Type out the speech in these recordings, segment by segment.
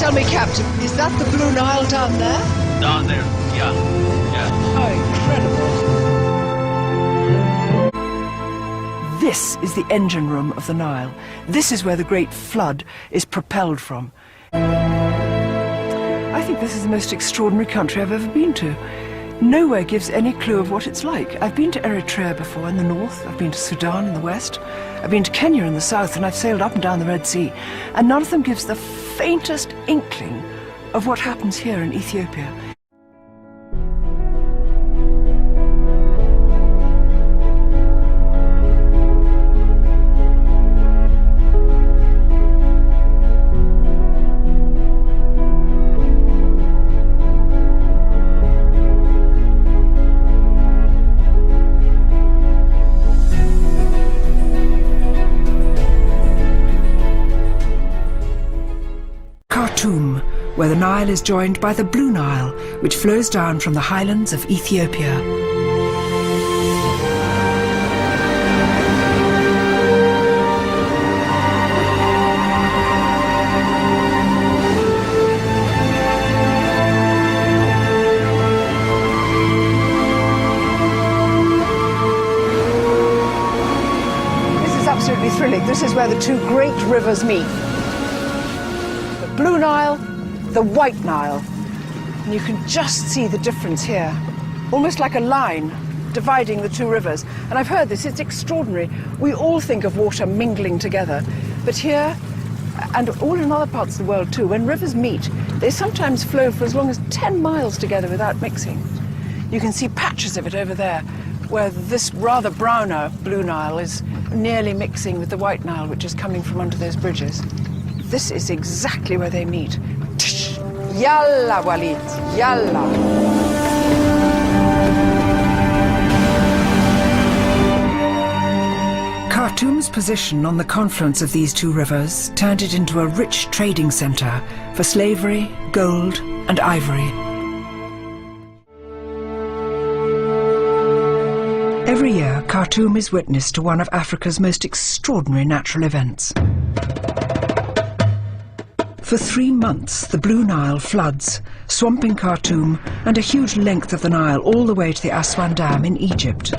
Tell me, Captain, is that the Blue Nile down there? Down there, yeah. Oh, incredible. This is the engine room of the Nile. This is where the great flood is propelled from. I think this is the most extraordinary country I've ever been to. Nowhere gives any clue of what it's like. I've been to Eritrea before in the north, I've been to Sudan in the west, I've been to Kenya in the south, and I've sailed up and down the Red Sea, and none of them gives the faintest inkling of what happens here in Ethiopia. Khartoum, where the Nile is joined by the Blue Nile, which flows down from the highlands of Ethiopia. This is absolutely thrilling. This is where the two great rivers meet. Blue Nile, the White Nile. And you can just see the difference here, almost like a line dividing the two rivers. And I've heard this, it's extraordinary. We all think of water mingling together, but here, and all in other parts of the world too, when rivers meet, they sometimes flow for as long as 10 miles together without mixing. You can see patches of it over there, where this rather browner Blue Nile is nearly mixing with the White Nile, which is coming from under those bridges. This is exactly where they meet. Yalla, Walid, yalla. Khartoum's position on the confluence of these two rivers turned it into a rich trading centre for slavery, gold and ivory. Every year, Khartoum is witness to one of Africa's most extraordinary natural events. For 3 months, the Blue Nile floods, swamping Khartoum and a huge length of the Nile all the way to the Aswan Dam in Egypt.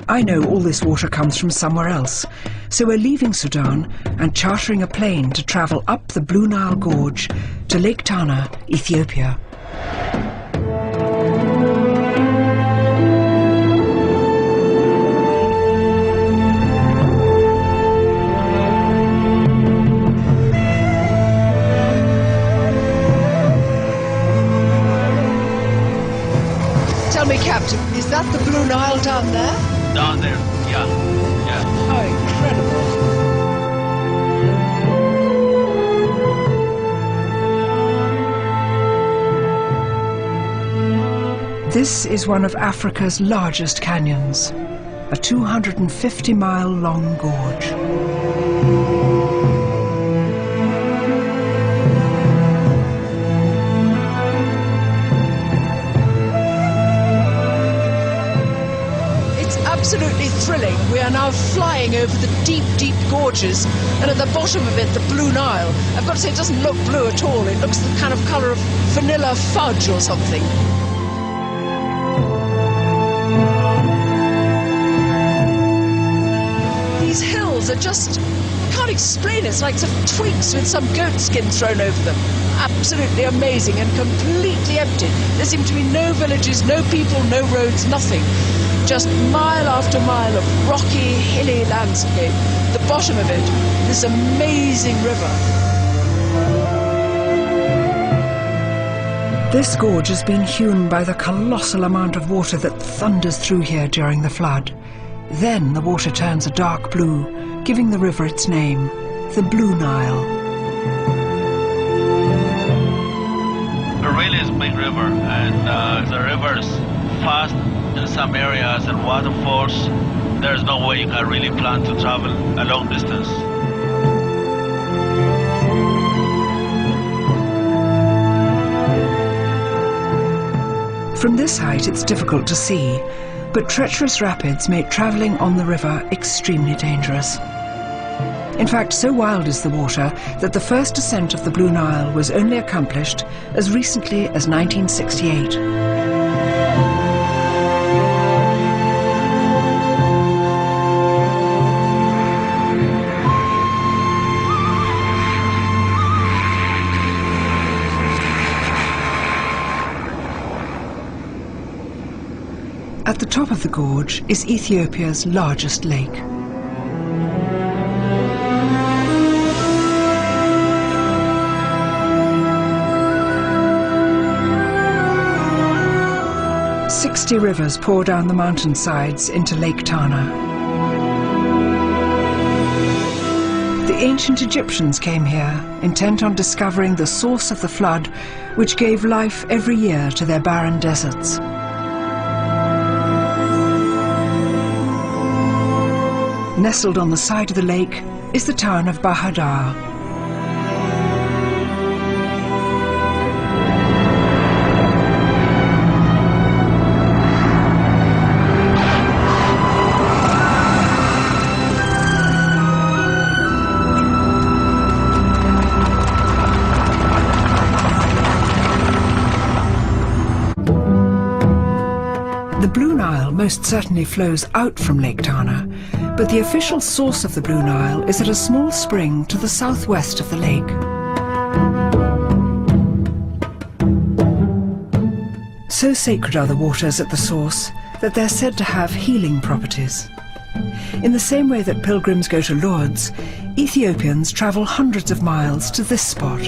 I know all this water comes from somewhere else, so we're leaving Sudan and chartering a plane to travel up the Blue Nile Gorge to Lake Tana, Ethiopia. Tell me, Captain, is that the Blue Nile down there? Down there, yeah. Oh, incredible. This is one of Africa's largest canyons, a 250-mile-long gorge. Absolutely thrilling. We are now flying over the deep, deep gorges, and at the bottom of it, the Blue Nile. I've got to say, it doesn't look blue at all. It looks the kind of colour of vanilla fudge or something. These hills are just, I can't explain it. It's like some twigs with some goat skin thrown over them. Absolutely amazing and completely empty. There seem to be no villages, no people, no roads, nothing. Just mile after mile of rocky, hilly landscape. The bottom of it, this amazing river. This gorge has been hewn by the colossal amount of water that thunders through here during the flood. Then the water turns a dark blue, giving the river its name, the Blue Nile. It really is a big river, and the river is fast in some areas and waterfalls. There's no way you can really plan to travel a long distance. From this height it's difficult to see, but treacherous rapids make travelling on the river extremely dangerous. In fact, so wild is the water that the first descent of the Blue Nile was only accomplished as recently as 1968. At the top of the gorge is Ethiopia's largest lake. "60 rivers pour down the mountainsides into Lake Tana. The ancient Egyptians came here, intent on discovering the source of the flood which gave life every year to their barren deserts. Nestled on the side of the lake is the town of Bahadar. The Blue Nile most certainly flows out from Lake Tana, but the official source of the Blue Nile is at a small spring to the southwest of the lake. So sacred are the waters at the source that they're said to have healing properties. In the same way that pilgrims go to Lourdes, Ethiopians travel hundreds of miles to this spot.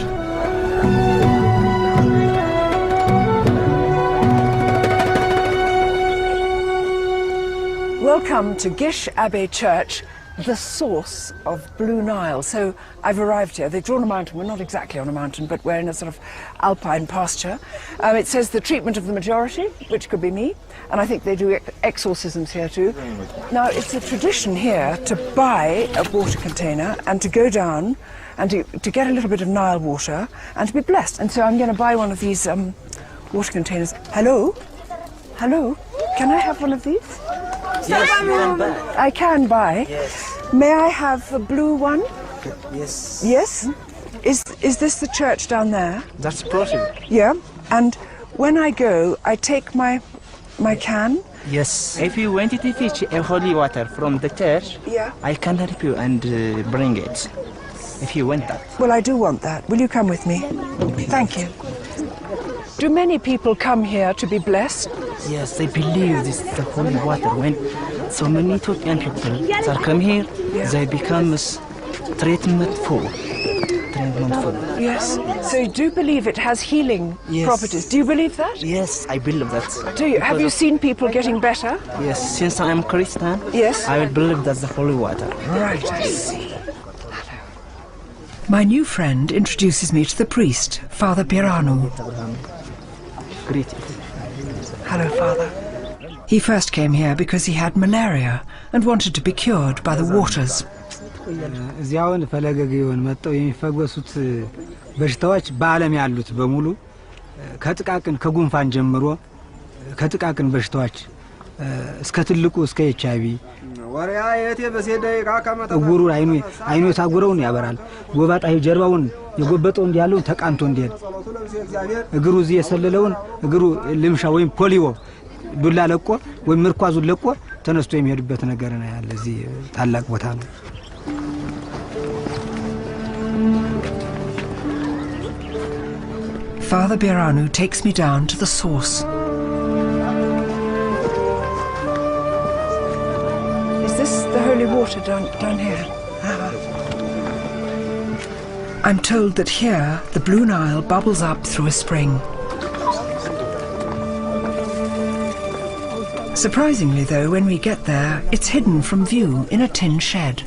Welcome to Gish Abbey Church, the source of Blue Nile. So I've arrived here. They've drawn a mountain. We're not exactly on a mountain, but we're in a sort of alpine pasture. It says the treatment of the majority, which could be me, and I think they do exorcisms here too. Now, it's a tradition here to buy a water container and to go down and to get a little bit of Nile water and to be blessed. And so I'm going to buy one of these water containers. Hello? Hello? Can I have one of these? Yes, you can buy. I can buy. Yes. May I have a blue one? Yes. Yes? Is this the church down there? That's possible. Yeah. And when I go, I take my can? Yes. If you wanted to fetch a holy water from the church, Yeah. I can help you and bring it. If you want that. Well, I do want that. Will you come with me? Thank you. Do many people come here to be blessed? Yes, they believe this is the holy water. When so many Ethiopian people that come here, they become treatment for. Yes. So you do believe it has healing Yes. properties. Do you believe that? Yes, I believe that. Do you? Have Because you seen people getting better? Yes, since I am Christian, Yes. I will believe that's the holy water. Right, I see. My new friend introduces me to the priest, Father Piranu. Great. Hello, Father. He first came here because he had malaria and wanted to be cured by the waters. እዚያውን ፈለገ ጊዮን መጥተው የሚፈወሱት በሽታዎች በዓለም ያሉት በሙሉ ከጥቃቅን ከጉንፋን ጀምሮ ከጥቃቅን በሽታዎች እስከ ትልቁ እስከ ኤችአይቪ እውሩ አይኑ የታጎረውን ያበራል። ጎባጣዩ ጀርባውን የጎበጠው እንዲያለው ተቃንቶ እንዲሄድ እግሩ እዚህ የሰለለውን እግሩ ልምሻ ወይም ፖሊዮ ዱላ ለቆ ወይም ምርኳዙን ለቆ ተነስቶ የሚሄድበት ነገር ነው ያለ። እዚህ ታላቅ ቦታ ነው። Father Piranu takes me down to the source. Is this the holy water down here? I'm told that here the Blue Nile bubbles up through a spring. Surprisingly though, when we get there, it's hidden from view in a tin shed.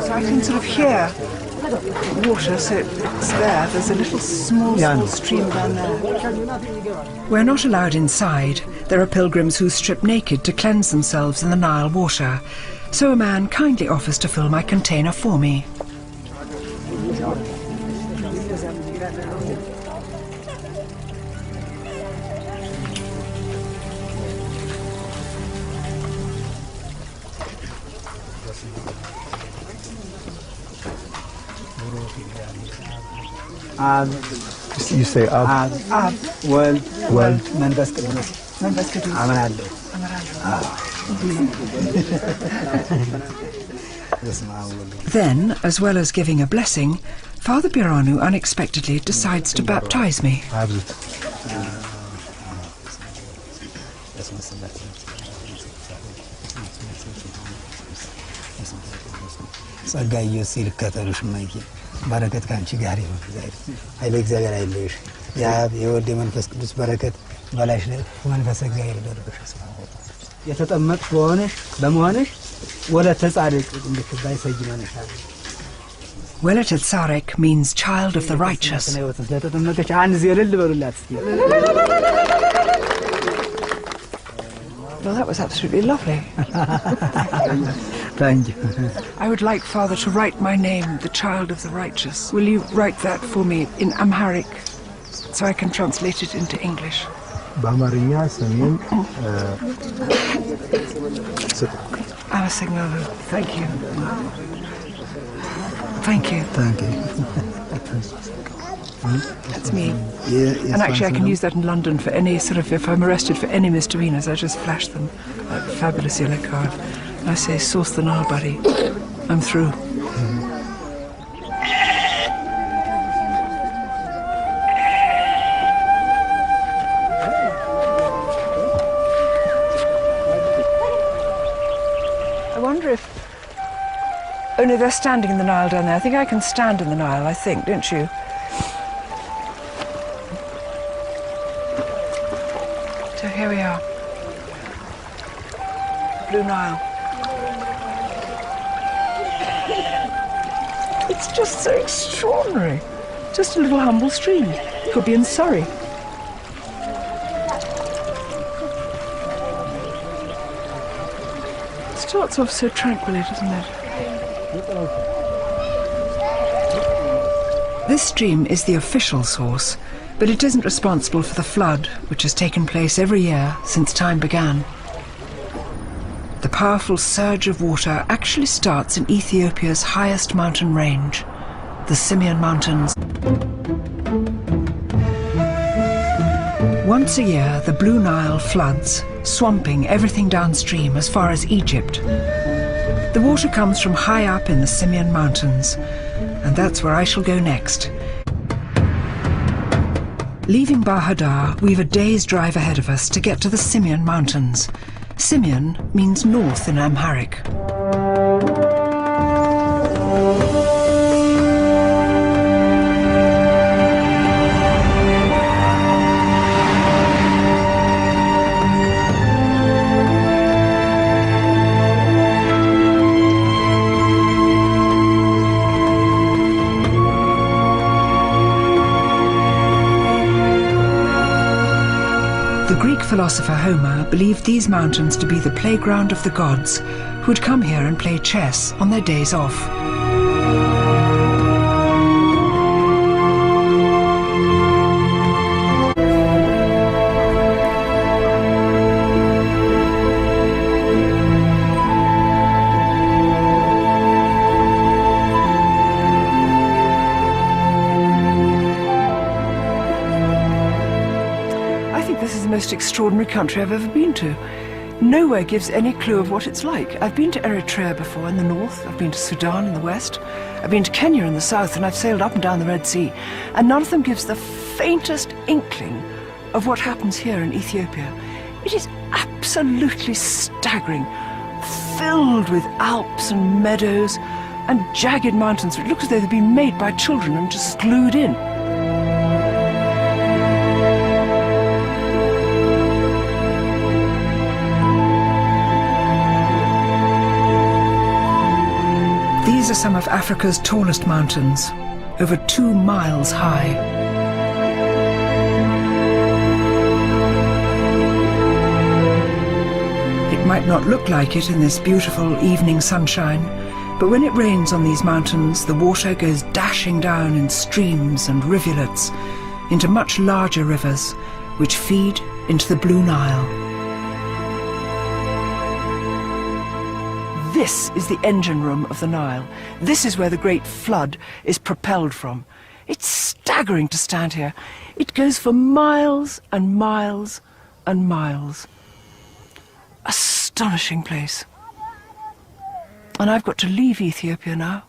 So I can sort of hear water, so it's there. There's a little small stream down there. We're not allowed inside. There are pilgrims who strip naked to cleanse themselves in the Nile water. So a man kindly offers to fill my container for me. Ab. You say Ab. Ab. World. መንፈስ ቅዱስ አምናለሁ። Then, as well as giving a blessing, Father Biranu unexpectedly decides to baptize me. ጸጋ ኢየሱስ ይልከተልሽ ማይኪ በረከት ካንቺ ጋር ይሁን። ኃይለ እግዚአብሔር አይለይሽ። የአብ የወልድ የመንፈስ ቅዱስ በረከት በላይሽ ላይ መንፈስ እግዚአብሔር ይደርብሽ። የተጠመቅ በመሆንሽ ወለተ ጻድቅ እንድትባይ ሰይመንሻል። Welete Tsarek means child of the righteous. ስለተጠመቀች አንድ ዘለል በሉላት እስቲ። Well, that was absolutely lovely. Thank you. I would like Father to write my name, the child of the righteous. Will you write that for me in Amharic so I can translate it into English? በአማርኛ ስሜን Amasignalu. Thank you. Thank you. Thank you. That's me. And actually I can use that in London for any sort of, if I'm arrested for any misdemeanors, I just flash them a fabulous yellow card. And I say, source the Nile, buddy. I'm through. I wonder if... Only they're standing in the Nile down there. I think I can stand in the Nile, I think, don't you? So here we are. Blue Nile. It's just so extraordinary. Just a little humble stream. Could be in Surrey. It starts off so tranquilly, doesn't it? This stream is the official source, but it isn't responsible for the flood which has taken place every year since time began. The powerful surge of water actually starts in Ethiopia's highest mountain range, the Simeon Mountains. Once a year, the Blue Nile floods, swamping everything downstream as far as Egypt. The water comes from high up in the Simeon Mountains, and that's where I shall go next. Leaving Bahadar, we've a day's drive ahead of us to get to the Simeon Mountains. Simeon means north in Amharic. The Greek philosopher Homer believed these mountains to be the playground of the gods who would come here and play chess on their days off. Most extraordinary country I've ever been to. Nowhere gives any clue of what it's like. I've been to Eritrea before in the north, I've been to Sudan in the west, I've been to Kenya in the south, and I've sailed up and down the Red Sea, and none of them gives the faintest inkling of what happens here in Ethiopia. It is absolutely staggering, filled with Alps and meadows and jagged mountains. It looks as though they've been made by children and just glued in. These are some of Africa's tallest mountains, over 2 miles high. It might not look like it in this beautiful evening sunshine, but when it rains on these mountains, the water goes dashing down in streams and rivulets into much larger rivers, which feed into the Blue Nile. This is the engine room of the Nile. This is where the great flood is propelled from. It's staggering to stand here. It goes for miles and miles and miles. Astonishing place. And I've got to leave Ethiopia now.